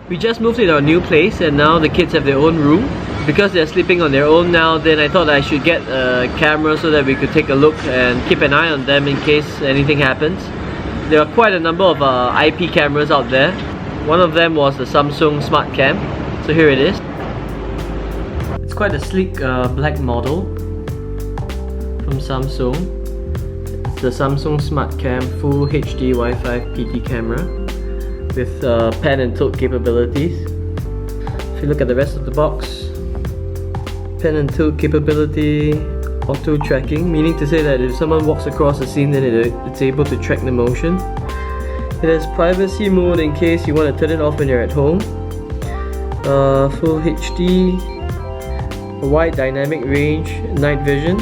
We just moved to our new place and now the kids have their own room. Because they're sleeping on their own now, then I thought I should get a camera so that we could take a look and keep an eye on them in case anything happens. There are quite a number of IP cameras out there. One of them was the Samsung SmartCam. So here it is. It's quite a sleek black model from Samsung. It's the Samsung SmartCam Full HD Wi-Fi PT camera with pan and tilt capabilities. If you look at the rest of the box, pan and tilt capability, auto tracking, meaning to say that if someone walks across the scene, then it's able to track the motion. It has privacy mode in case you want to turn it off when you're at home. Full HD, a wide dynamic range, night vision,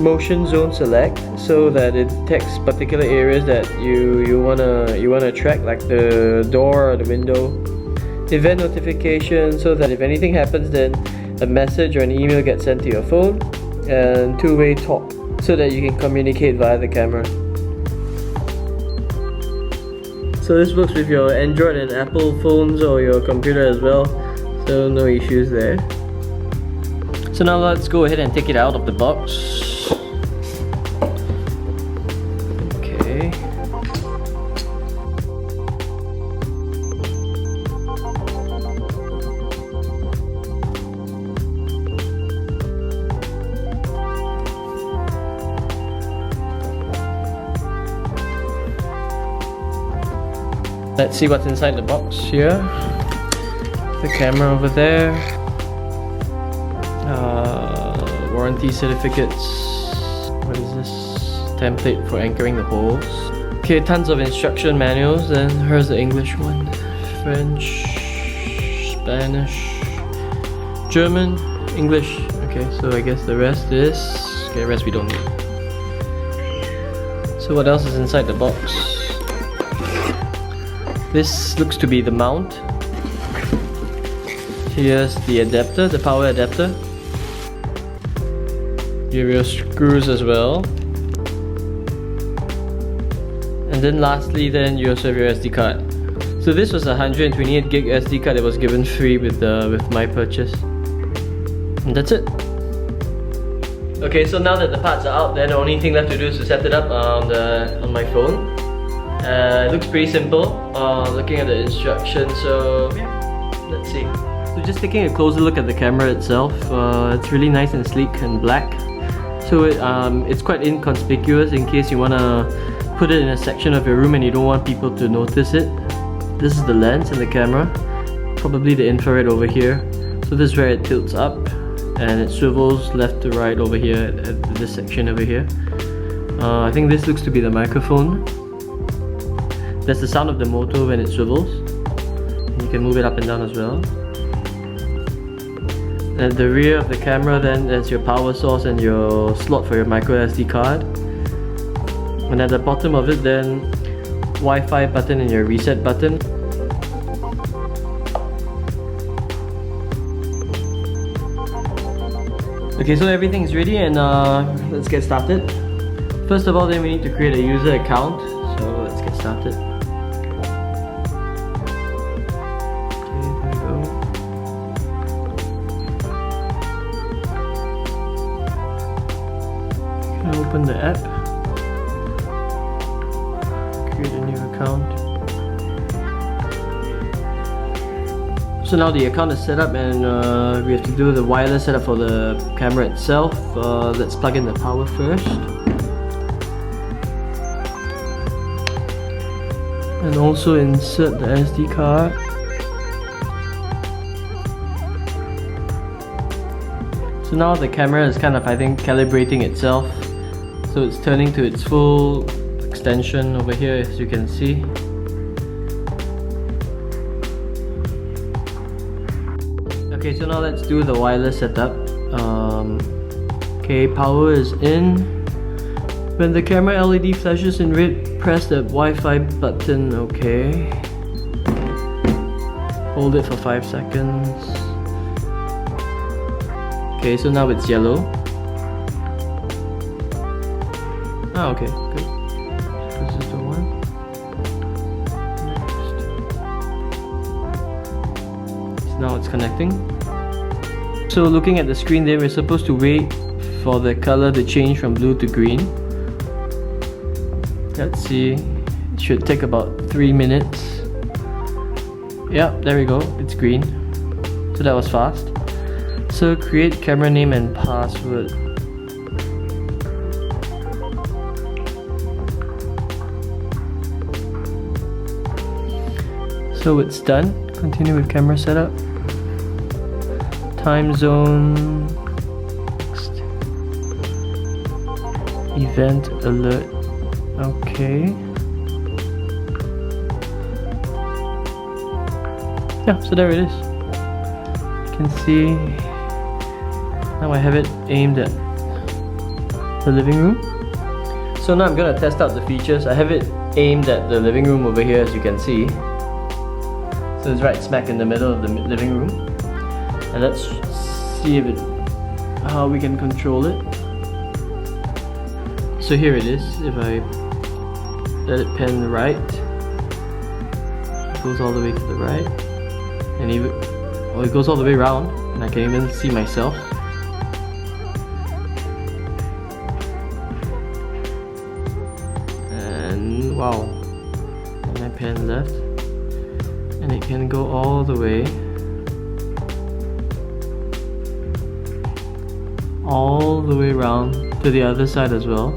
motion zone select, so that it detects particular areas that you wanna track, like the door or the window. Event notification, so that if anything happens, then a message or an email gets sent to your phone, and two-way talk, so that you can communicate via the camera. So this works with your Android and Apple phones or your computer as well, so no issues there. So now let's go ahead and take it out of the box. Okay. Let's see what's inside the box here. The camera over there. Warranty certificates. What is this? Template for anchoring the holes. Okay, tons of instruction manuals. Then here's the English one. French, Spanish, German, English. Okay, so I guess the rest is... okay, the rest we don't need. So what else is inside the box? This looks to be the mount. Here's the adapter, the power adapter. You have your screws as well. And then lastly, then you also have your SD card. So this was a 128 gig SD card that was given free with my purchase. And that's it. Okay, so now that the parts are out, then the only thing left to do is to set it up on my phone. It looks pretty simple, looking at the instructions, so yeah, let's see. So just taking a closer look at the camera itself, it's really nice and sleek and black. So it's quite inconspicuous in case you want to put it in a section of your room and you don't want people to notice it. This is the lens in the camera, probably the infrared over here. So this is where it tilts up and it swivels left to right over here at this section over here. I think this looks to be the microphone. That's the sound of the motor when it swivels. You can move it up and down as well. At the rear of the camera, then there's your power source and your slot for your micro SD card. And at the bottom of it, then Wi-Fi button and your reset button. Okay, so everything's ready and let's get started. First of all, then we need to create a user account. So let's get started. Open the app, create a new account. So now the account is set up and we have to do the wireless setup for the camera itself. Let's plug in the power first. And also insert the SD card. So now the camera is kind of, I think, calibrating itself. So it's turning to its full extension over here, as you can see. Okay, so now let's do the wireless setup. Okay, power is in. When the camera LED flashes in red, press the Wi-Fi button. Okay. Hold it for 5 seconds. Okay, so now it's yellow. Ah, okay, good. This is the one. now it's connecting. So looking at the screen there, we're supposed to wait for the color to change from blue to green. Let's see, it should take about 3 minutes. Yeah, there we go, it's green. So that was fast. So create camera name and password. So it's done. Continue with camera setup. Time zone. Next. Event alert. Okay. Yeah, so there it is. You can see now I have it aimed at the living room. So now I'm gonna test out the features. I have it aimed at the living room over here, as you can see. So it's right smack in the middle of the living room. And let's see how we can control it. So here it is. If I let it pan right, it goes all the way to the right, and even it goes all the way around, and I can even see myself. And wow, and I pan left, and it can go all the way around to the other side as well.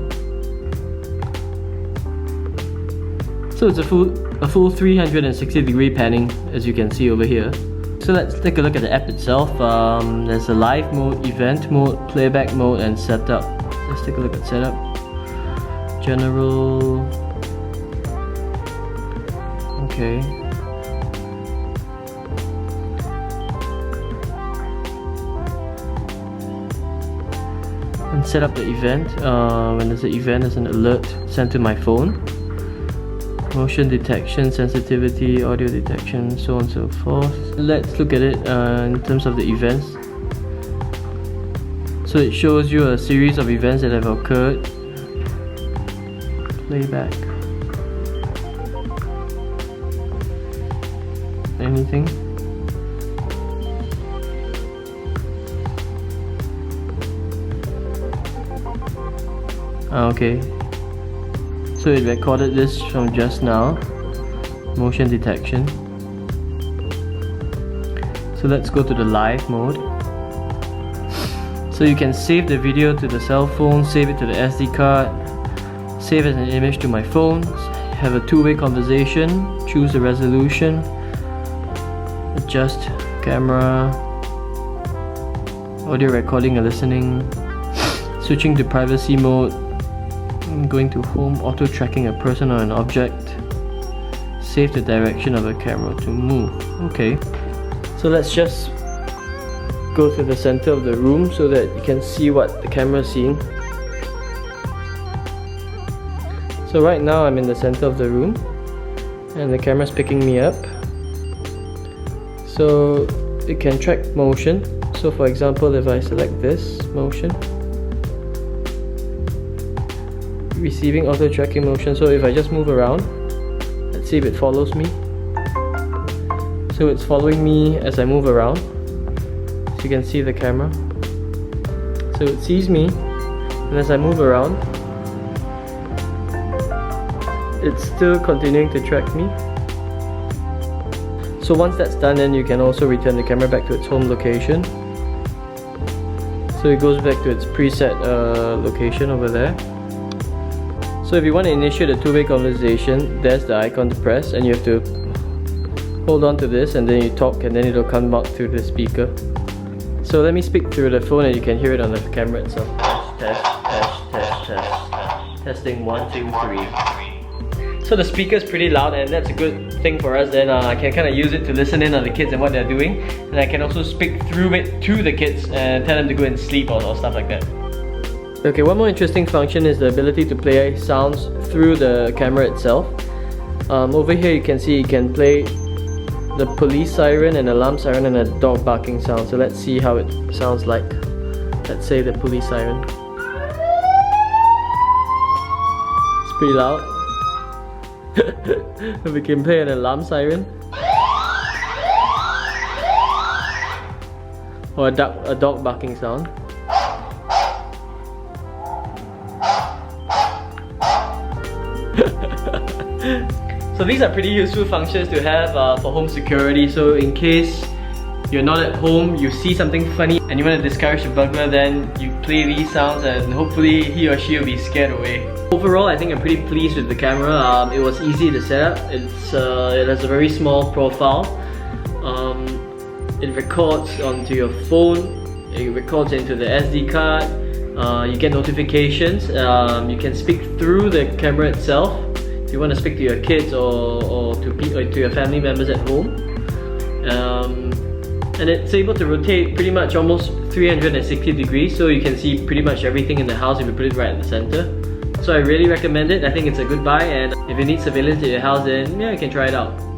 So it's a full 360-degree panning, as you can see over here. So let's take a look at the app itself. There's a live mode, event mode, playback mode, and setup. Let's take a look at setup. General. Okay. And set up the event. When there's an event, there's an alert sent to my phone. Motion detection, sensitivity, audio detection, so on and so forth. Let's look at it in terms of the events. So it shows you a series of events that have occurred. Playback. Anything? Okay. So it recorded this from just now. Motion detection. So let's go to the live mode. So you can save the video to the cell phone, save it to the SD card, save as an image to my phone, have a two-way conversation, choose the resolution, adjust camera, audio recording and listening, switching to privacy mode, going to home, auto tracking a person or an object, save the direction of a camera to move. Okay, so let's just go to the center of the room so that you can see what the camera is seeing. So right now I'm in the center of the room and the camera is picking me up. So it can track motion. So for example, if I select this motion, receiving auto tracking motion. So if I just move around, let's see if it follows me. So it's following me as I move around. So you can see the camera. So it sees me, and as I move around, it's still continuing to track me. So once that's done, then you can also return the camera back to its home location. So it goes back to its preset location over there. So if you want to initiate a two-way conversation, there's the icon to press, and you have to hold on to this and then you talk, and then it'll come out through the speaker. So let me speak through the phone and you can hear it on the camera itself. Test. Testing 1, 2, 3. So the speaker is pretty loud, and that's a good thing for us. Then I can kind of use it to listen in on the kids and what they're doing, and I can also speak through it to the kids and tell them to go and sleep or stuff like that. Okay, one more interesting function is the ability to play sounds through the camera itself. Over here you can see you can play the police siren, an alarm siren, and a dog barking sound. So let's see how it sounds like. Let's say the police siren. It's pretty loud. We can play an alarm siren. or a dog barking sound. So these are pretty useful functions to have for home security. So in case you're not at home, you see something funny and you want to discourage a burglar, then you play these sounds and hopefully he or she will be scared away. Overall, I think I'm pretty pleased with the camera. It was easy to set up. It has a very small profile. It records onto your phone, it records into the SD card, you get notifications, you can speak through the camera itself if you want to speak to your kids or to your family members at home. And it's able to rotate pretty much almost 360 degrees, so you can see pretty much everything in the house if you put it right at the center. So I really recommend it. I think it's a good buy, and if you need surveillance at your house, then yeah, you can try it out.